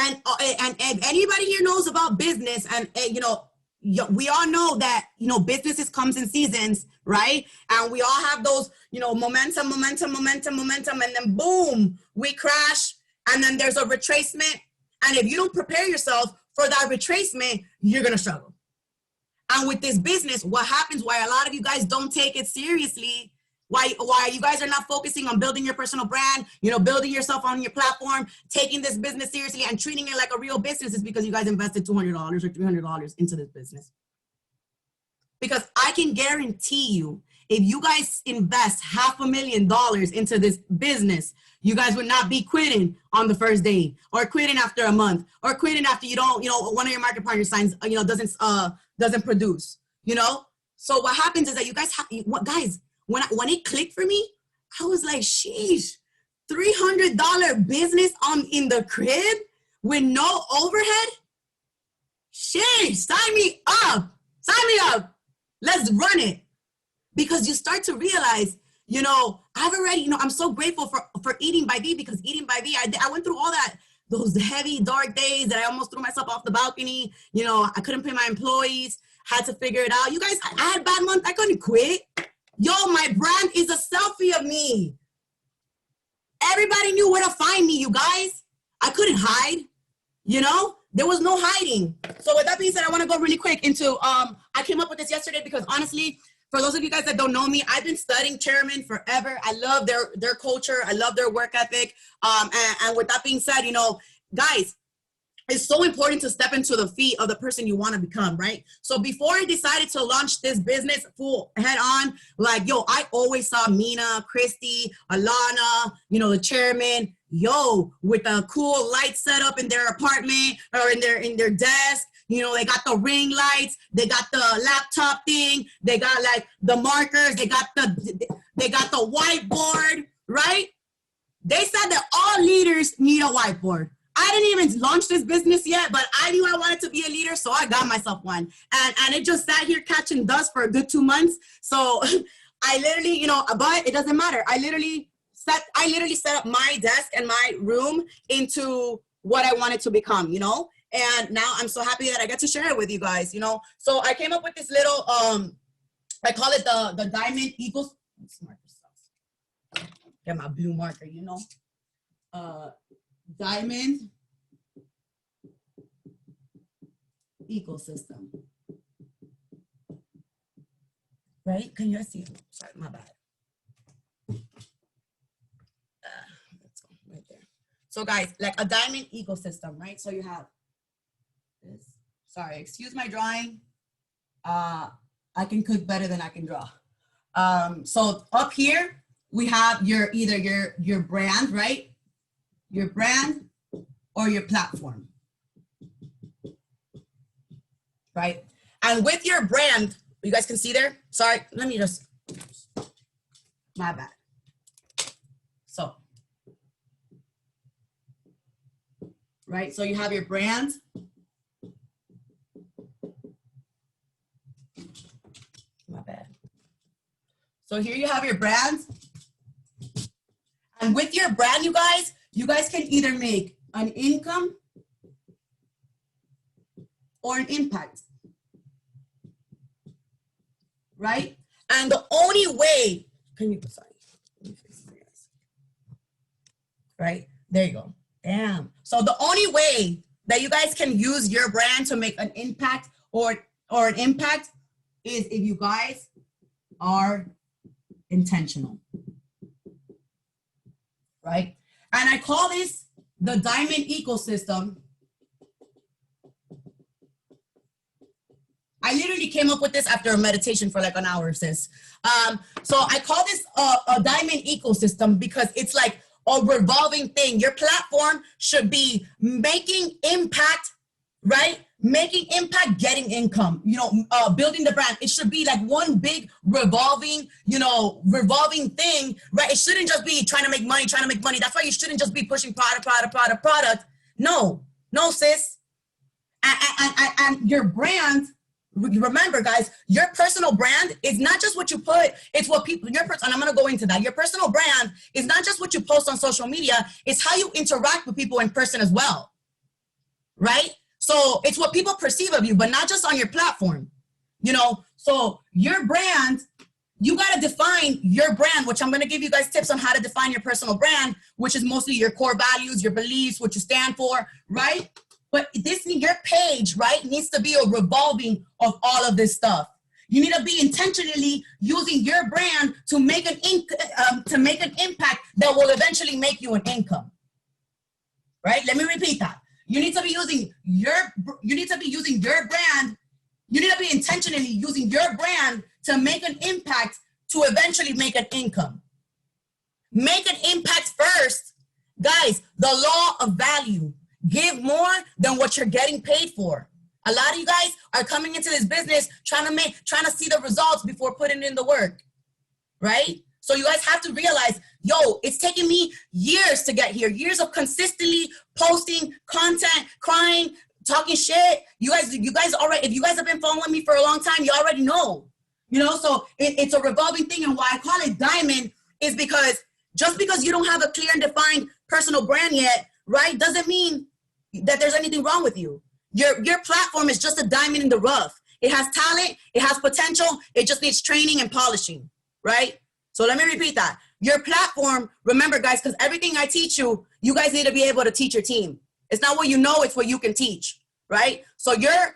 And if anybody here knows about business and you know, we all know that, businesses comes in seasons, right? And we all have those, momentum, and then boom, we crash, and then there's a retracement. And if you don't prepare yourself for that retracement, you're going to struggle. And with this business, what happens, why a lot of you guys don't take it seriously, why you guys are not focusing on building your personal brand, building yourself on your platform, taking this business seriously and treating it like a real business, is because you guys invested $200 or $300 into this business. Because I can guarantee you, if you guys invest $500,000 into this business, you guys would not be quitting on the first day, or quitting after a month, or quitting after one of your market partner signs, doesn't produce, So what happens is that you guys guys, when it clicked for me, I was like, sheesh, $300 business in the crib with no overhead? Sheesh, sign me up. Let's run it. Because you start to realize, I've already, I'm so grateful for Eating by V, because Eating by V, I went through all that, those heavy, dark days that I almost threw myself off the balcony. I couldn't pay my employees, had to figure it out. You guys, I had a bad month. I couldn't quit. Yo, my brand is a selfie of me. Everybody knew where to find me, you guys. I couldn't hide, There was no hiding. So with that being said, I want to go really quick into, I came up with this yesterday because honestly, for those of you guys that don't know me, I've been studying Chairman forever. I love their culture. I love their work ethic. And with that being said, guys, it's so important to step into the feet of the person you want to become, right? So before I decided to launch this business full head on, I always saw Mina, Christy, Alana, the Chairman, with a cool light setup in their apartment or in their desk. They got the ring lights, they got the laptop thing, they got the markers, they got the whiteboard, right? They said that all leaders need a whiteboard. I didn't even launch this business yet, but I knew I wanted to be a leader, so I got myself one. And it just sat here catching dust for a good 2 months. So I literally, but it doesn't matter. I literally set up my desk and my room into what I wanted to become, And now I'm so happy that I get to share it with you guys, So I came up with this little, I call it the Diamond Eagles. Get my blue marker, Diamond ecosystem. Right? Can you guys see? Sorry, my bad. Let's go right there. So guys, like a diamond ecosystem, right? So you have this. Sorry, excuse my drawing. I can cook better than I can draw. So up here we have either your brand, right? Your brand or your platform, right? And with your brand, you guys can see there. Sorry, let me just, my bad. So, right, so you have your brand. My bad. So here you have your brand. And with your brand, you guys can either make an income or an impact, right? And the only way, right? There you go. Damn. So the only way that you guys can use your brand to make an impact or an impact is if you guys are intentional, right? And I call this the diamond ecosystem. I literally came up with this after a meditation for like an hour, sis. So I call this a diamond ecosystem because it's like a revolving thing. Your platform should be making impact, right? Making impact, getting income, building the brand. It should be like one big revolving thing, right? It shouldn't just be trying to make money. That's why you shouldn't just be pushing product. No, sis. And your brand, remember guys, your personal brand is not just what you put, it's what people, and I'm going to go into that. Your personal brand is not just what you post on social media, it's how you interact with people in person as well, right? So it's what people perceive of you, but not just on your platform, you know? So your brand, you got to define your brand, which I'm going to give you guys tips on how to define your personal brand, which is mostly your core values, your beliefs, what you stand for, right? But your page, right, needs to be a revolving of all of this stuff. You need to be intentionally using your brand to make an impact that will eventually make you an income. Right? Let me repeat that. You need to be using your brand. You need to be intentionally using your brand to make an impact to eventually make an income. Make an impact first. Guys, the law of value. Give more than what you're getting paid for. A lot of you guys are coming into this business trying to see the results before putting in the work, right? So you guys have to realize, yo, it's taking me years to get here, years of consistently posting content, crying, talking shit. You guys already, if you guys have been following me for a long time, you already know, you know, so it's a revolving thing. And why I call it diamond is because just because you don't have a clear and defined personal brand yet, right, doesn't mean that there's anything wrong with you. Your platform is just a diamond in the rough. It has talent, it has potential, it just needs training and polishing, right? So let me repeat that. Your platform, remember guys, because everything I teach you, you guys need to be able to teach your team. It's not what you know, it's what you can teach, right? So your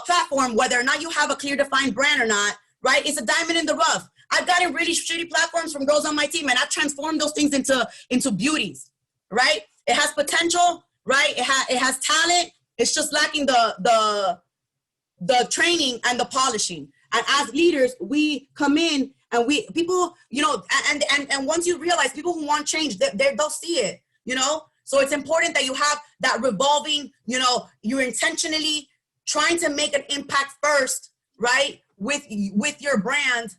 platform, whether or not you have a clear defined brand or not, right, it's a diamond in the rough. I've gotten really shitty platforms from girls on my team, and I've transformed those things into beauties, right? It has potential, right? It has talent. It's just lacking the training and the polishing. And as leaders, we come in and people, you know, and once you realize people who want change, they'll see it, you know? So it's important that you have that revolving, you know, you're intentionally trying to make an impact first, right? With your brand.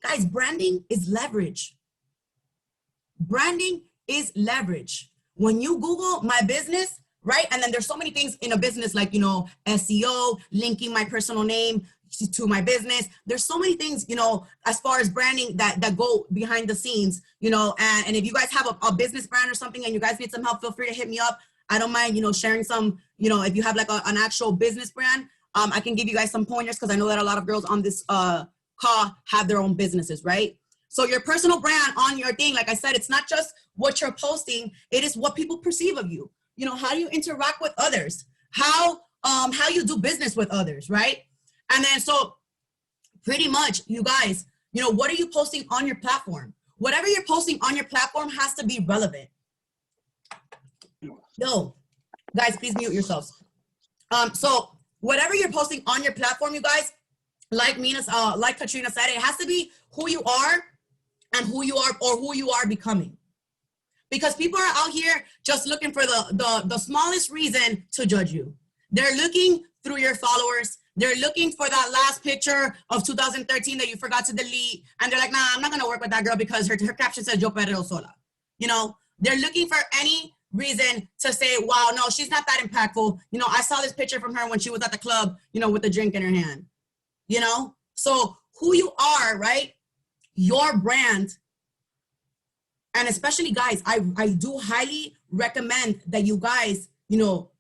Guys, branding is leverage. Branding is leverage. When you Google my business, right? And then there's so many things in a business like, you know, SEO, linking my personal name to my business. There's so many things, you know, as far as branding that go behind the scenes, you know, and if you guys have a business brand or something and you guys need some help, feel free to hit me up. I don't mind, you know, sharing some, you know, if you have like an actual business brand, I can give you guys some pointers because I know that a lot of girls on this call have their own businesses, right? So your personal brand on your thing, like I said, it's not just what you're posting, it is what people perceive of you. You know, how do you interact with others? How you do business with others, right? And then so pretty much, you guys, you know, what are you posting on your platform? Whatever you're posting on your platform has to be relevant. Yo, guys, please mute yourselves. So whatever you're posting on your platform, you guys, like Katrina said, it has to be who you are and who you are or who you are becoming. Because people are out here just looking for the smallest reason to judge you. They're looking through your followers. They're looking for that last picture of 2013 that you forgot to delete. And they're like, nah, I'm not going to work with that girl because her caption says, yo perreo sola. You know, they're looking for any reason to say, wow, no, she's not that impactful. You know, I saw this picture from her when she was at the club, you know, with a drink in her hand. You know, so who you are, right? Your brand. And especially guys, I do highly recommend that you guys, you know,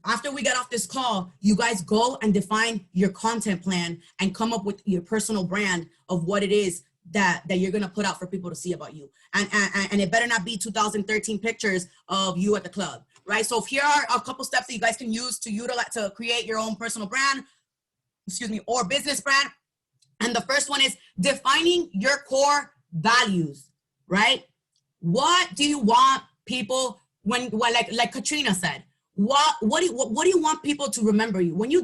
after we get off this call, you guys go and define your content plan and come up with your personal brand of what it is that you're going to put out for people to see about you. And it better not be 2013 pictures of you at the club, right? So here are a couple steps that you guys can use to utilize to create your own personal brand, or business brand. And the first one is defining your core values, right? What do you want people like Katrina said, what do you want people to remember you? When you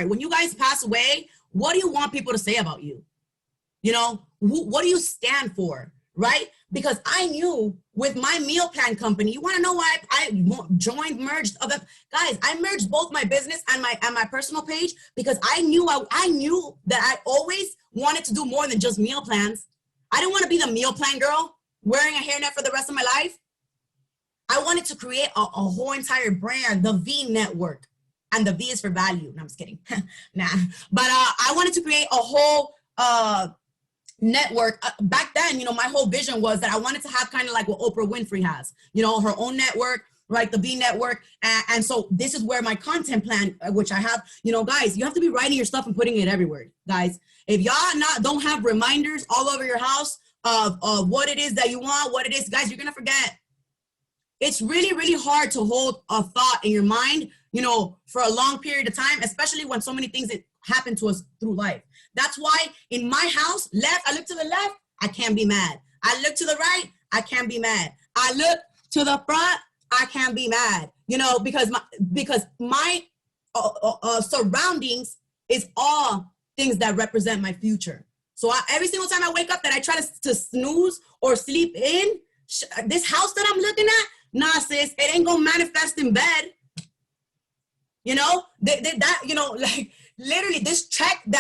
when you guys pass away, what do you want people to say about you? You know, what do you stand for, right? Because I knew with my meal plan company, you want to know why I merged guys, I merged both my business and my personal page because I knew that I always wanted to do more than just meal plans. I didn't want to be the meal plan girl wearing a hairnet for the rest of my life. I wanted to create a whole entire brand, the V Network, and the V is for value. No, I'm just kidding. Nah, but I wanted to create a whole network. Back then, you know, my whole vision was that I wanted to have kind of like what Oprah Winfrey has, you know, her own network, right? The B Network. And so this is where my content plan, which I have, guys, you have to be writing your stuff and putting it everywhere, guys. If y'all don't have reminders all over your house of what it is that you want, what it is, guys, you're going to forget. It's really, really hard to hold a thought in your mind, for a long period of time, especially when so many things that happen to us through life. That's why in my house, I look to the left, I can't be mad. I look to the right, I can't be mad. I look to the front, I can't be mad, because my surroundings is all things that represent my future. So every single time I wake up that I try to snooze or sleep in, this house that I'm looking at, nah, sis, it ain't gonna manifest in bed. Like literally this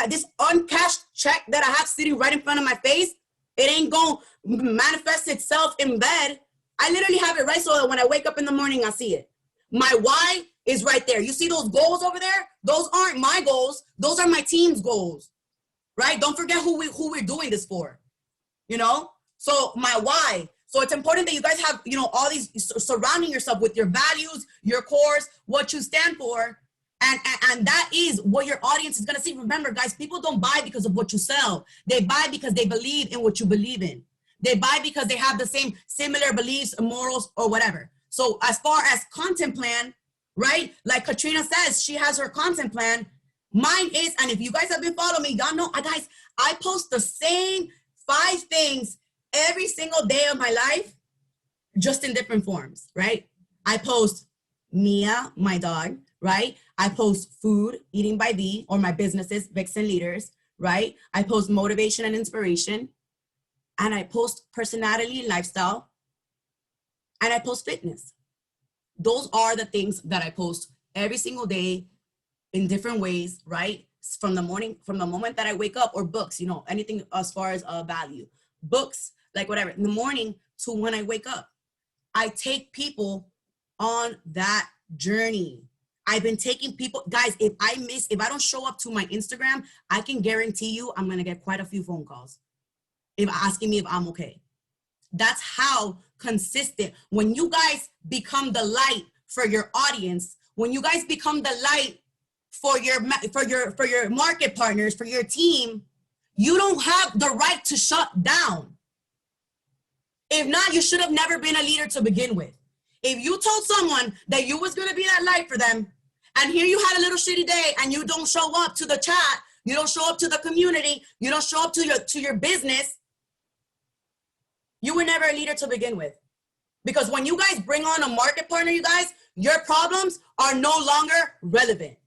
this uncashed check that I have sitting right in front of my face, it ain't gonna manifest itself in bed. I literally have it right so that when I wake up in the morning, I see it. My why is right there. You see those goals over there? Those aren't my goals. Those are my team's goals, right? Don't forget who we're doing this for, So my why. So it's important that you guys have, all these surrounding yourself with your values, your cores, what you stand for. And that is what your audience is going to see. Remember, guys, people don't buy because of what you sell. They buy because they believe in what you believe in. They buy because they have the same similar beliefs, morals, or whatever. So as far as content plan, right? Like Katrina says, she has her content plan. Mine is, and if you guys have been following me, y'all know, guys, I post the same 5 things every single day of my life, just in different forms, right? I post Mia, my dog, right? I post food, eating by V, or my businesses, Vixen Leaders, right? I post motivation and inspiration, and I post personality and lifestyle, and I post fitness. Those are the things that I post every single day in different ways, right? From the moment that I wake up, or books, anything as far as value. Books, like whatever, in the morning to when I wake up. I take people on that journey. I've been taking people, guys, if I don't show up to my Instagram, I can guarantee you I'm going to get quite a few phone calls asking me if I'm okay. That's how consistent. When you guys become the light for your audience, when you guys become the light for your market partners, for your team, you don't have the right to shut down. If not, you should have never been a leader to begin with. If you told someone that you was going to be that light for them, and here you had a little shitty day and you don't show up to the chat, you don't show up to the community, you don't show up to your business, you were never a leader to begin with. Because when you guys bring on a market partner, you guys, your problems are no longer relevant.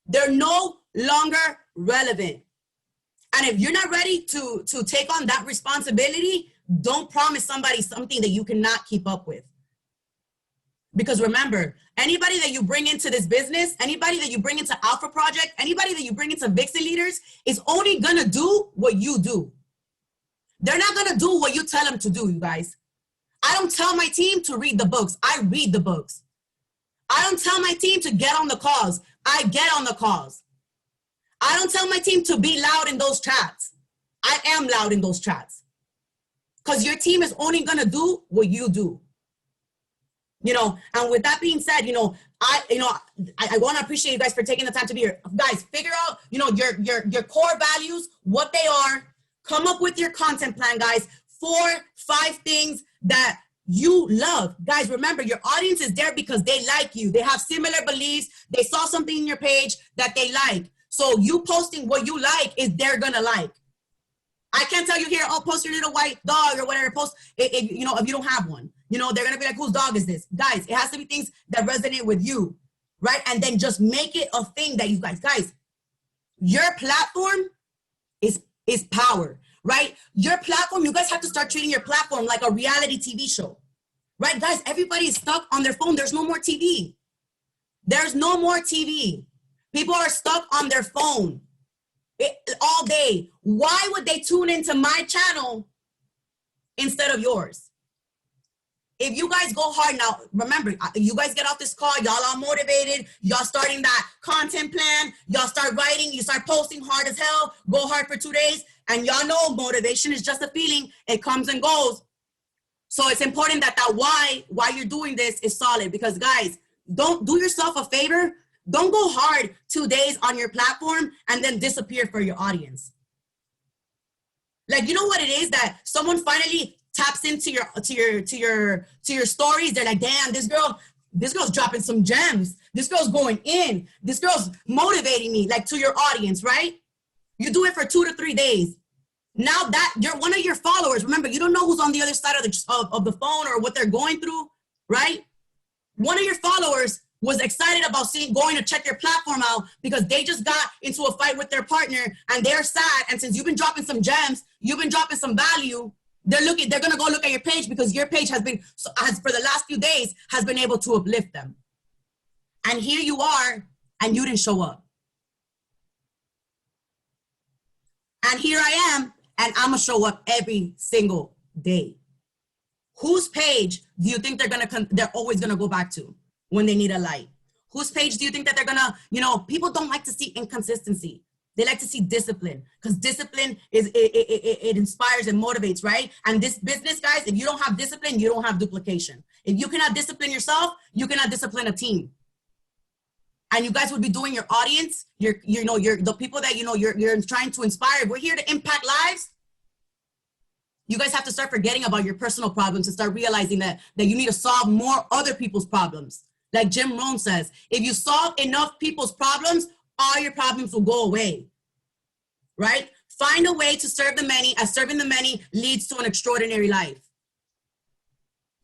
They're no longer relevant. And if you're not ready to take on that responsibility, don't promise somebody something that you cannot keep up with. Because remember, anybody that you bring into this business, anybody that you bring into Alpha Project, anybody that you bring into Vixen Leaders is only going to do what you do. They're not going to do what you tell them to do, you guys. I don't tell my team to read the books. I read the books. I don't tell my team to get on the calls. I get on the calls. I don't tell my team to be loud in those chats. I am loud in those chats. Because your team is only going to do what you do. And with that being said, I want to appreciate you guys for taking the time to be here. Guys, figure out, your core values, what they are. Come up with your content plan, guys. 4, 5 things that you love. Guys, remember, your audience is there because they like you. They have similar beliefs. They saw something in your page that they like. So you posting what you like is they're going to like. I can't tell you here, post your little white dog or whatever. Post, if you don't have one. They're going to be like, whose dog is this? Guys, it has to be things that resonate with you, right? And then just make it a thing that you guys, your platform is power, right? Your platform, you guys have to start treating your platform like a reality TV show, right? Guys, everybody is stuck on their phone. There's no more TV. There's no more TV. People are stuck on their phone all day. Why would they tune into my channel instead of yours? If you guys go hard now, remember, you guys get off this call, y'all are motivated, y'all starting that content plan, y'all start writing, you start posting hard as hell, go hard for 2 days, and y'all know motivation is just a feeling, it comes and goes. So it's important that why you're doing this is solid, because guys, don't do yourself a favor. Don't go hard 2 days on your platform and then disappear for your audience. Like, you know what it is that someone finally taps into your stories. They're like, damn, this girl's dropping some gems. This girl's going in. This girl's motivating me, like, to your audience, right? You do it for 2 to 3 days. Now that you're one of your followers, remember, you don't know who's on the other side of the phone or what they're going through, right? One of your followers was excited about going to check your platform out because they just got into a fight with their partner and they're sad. And since you've been dropping some gems, you've been dropping some value, they're going to go look at your page because your page has for the last few days, has been able to uplift them. And here you are, and you didn't show up. And here I am, and I'm gonna show up every single day. Whose page do you think they're always gonna go back to when they need a light? Whose page do you think that they're gonna, people don't like to see inconsistency. They like to see discipline, because discipline it inspires and motivates, right? And this business, guys, if you don't have discipline, you don't have duplication. If you cannot discipline yourself, you cannot discipline a team. And you guys would be doing your audience, you're the people that you're trying to inspire. We're here to impact lives. You guys have to start forgetting about your personal problems and start realizing that you need to solve more other people's problems. Like Jim Rohn says, if you solve enough people's problems, all your problems will go away, right? Find a way to serve the many, as serving the many leads to an extraordinary life.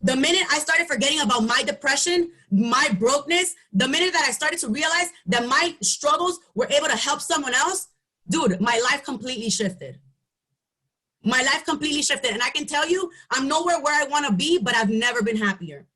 The minute I started forgetting about my depression, my brokenness, the minute that I started to realize that my struggles were able to help someone else, dude, my life completely shifted. My life completely shifted. And I can tell you, I'm nowhere where I want to be, but I've never been happier.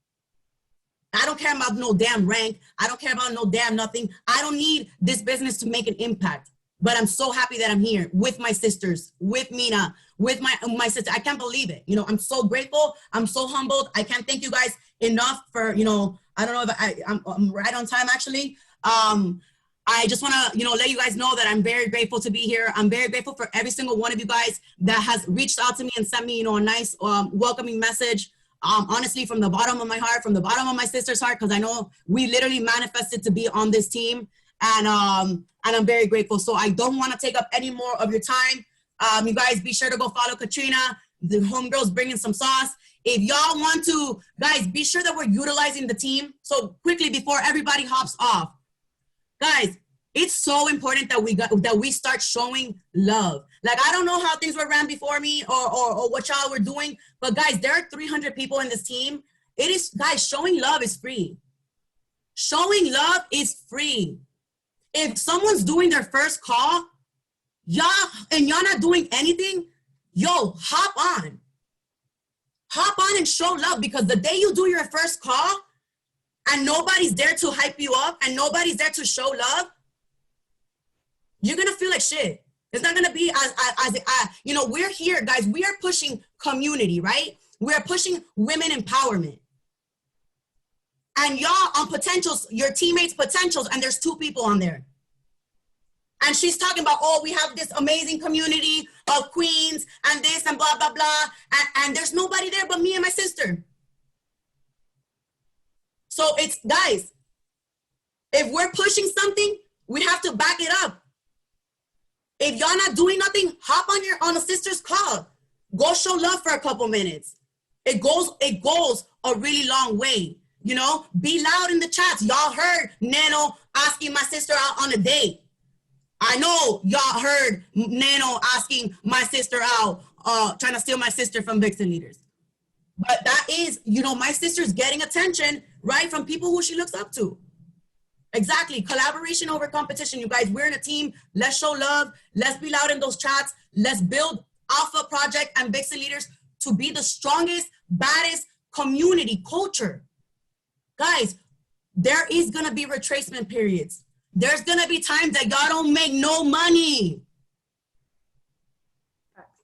I don't care about no damn rank. I don't care about no damn nothing. I don't need this business to make an impact. But I'm so happy that I'm here with my sisters, with Mina, with my sister. I can't believe it. I'm so grateful. I'm so humbled. I can't thank you guys enough for, I don't know if I'm right on time, actually. I just want to, let you guys know that I'm very grateful to be here. I'm very grateful for every single one of you guys that has reached out to me and sent me, a nice welcoming message. Honestly, from the bottom of my heart, from the bottom of my sister's heart, because I know we literally manifested to be on this team. And I'm very grateful. So I don't want to take up any more of your time. You guys be sure to go follow Katrina. The homegirl's bringing some sauce. If y'all want to, guys, be sure that we're utilizing the team. So quickly, before everybody hops off, guys, it's so important that we start showing love. Like, I don't know how things were ran before me or what y'all were doing, but guys, there are 300 people in this team. It is, guys, showing love is free. Showing love is free. If someone's doing their first call, y'all not doing anything, yo, hop on. Hop on and show love, because the day you do your first call and nobody's there to hype you up and nobody's there to show love, you're going to feel like shit. It's not going to be we're here, guys. We are pushing community, right? We're pushing women empowerment. And y'all on potentials, your teammates' potentials, and there's 2 people on there. And she's talking about, we have this amazing community of queens and this and blah, blah, blah. And there's nobody there but me and my sister. So it's, guys, if we're pushing something, we have to back it up. If y'all not doing nothing, hop on a sister's call. Go show love for a couple minutes. It goes a really long way. Be loud in the chats. Y'all heard Nano asking my sister out on a date. I know y'all heard Nano asking my sister out, trying to steal my sister from Vixen Leaders. But that is, my sister's getting attention, right, from people who she looks up to. Exactly. Collaboration over competition. You guys, we're in a team. Let's show love. Let's be loud in those chats. Let's build Alpha Project and Vixen Leaders to be the strongest, baddest community culture. Guys, there is going to be retracement periods. There's going to be times that y'all don't make no money.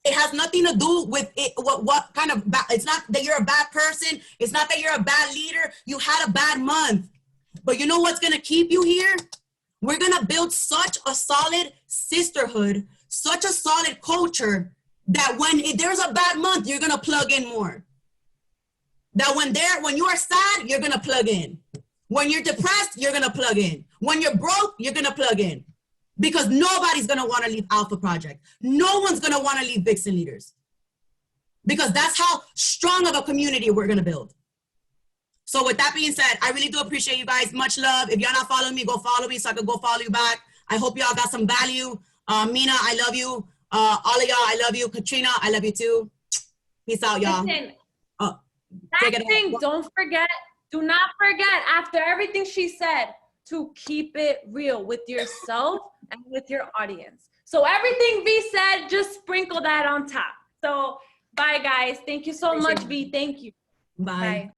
It has nothing to do with it. What kind of, it's not that you're a bad person. It's not that you're a bad leader. You had a bad month. But you know what's going to keep you here? We're going to build such a solid sisterhood, such a solid culture that when there's a bad month, you're going to plug in more. that when you are sad, you're gonna plug in. When you're depressed, you're gonna plug in. When you're broke, you're gonna plug in. Because nobody's gonna wanna leave Alpha Project. No one's gonna wanna leave Vixen Leaders. Because that's how strong of a community we're gonna build. So with that being said, I really do appreciate you guys. Much love. If you're not following me, go follow me so I can go follow you back. I hope y'all got some value. Mina, I love you. All of y'all, I love you. Katrina, I love you too. Peace out, y'all. Listen, Take that it thing, off. don't forget, do not forget, after everything she said, to keep it real with yourself and with your audience. So everything V said, just sprinkle that on top. So bye, guys. Thank you so much, V. Thank you. Bye. Bye.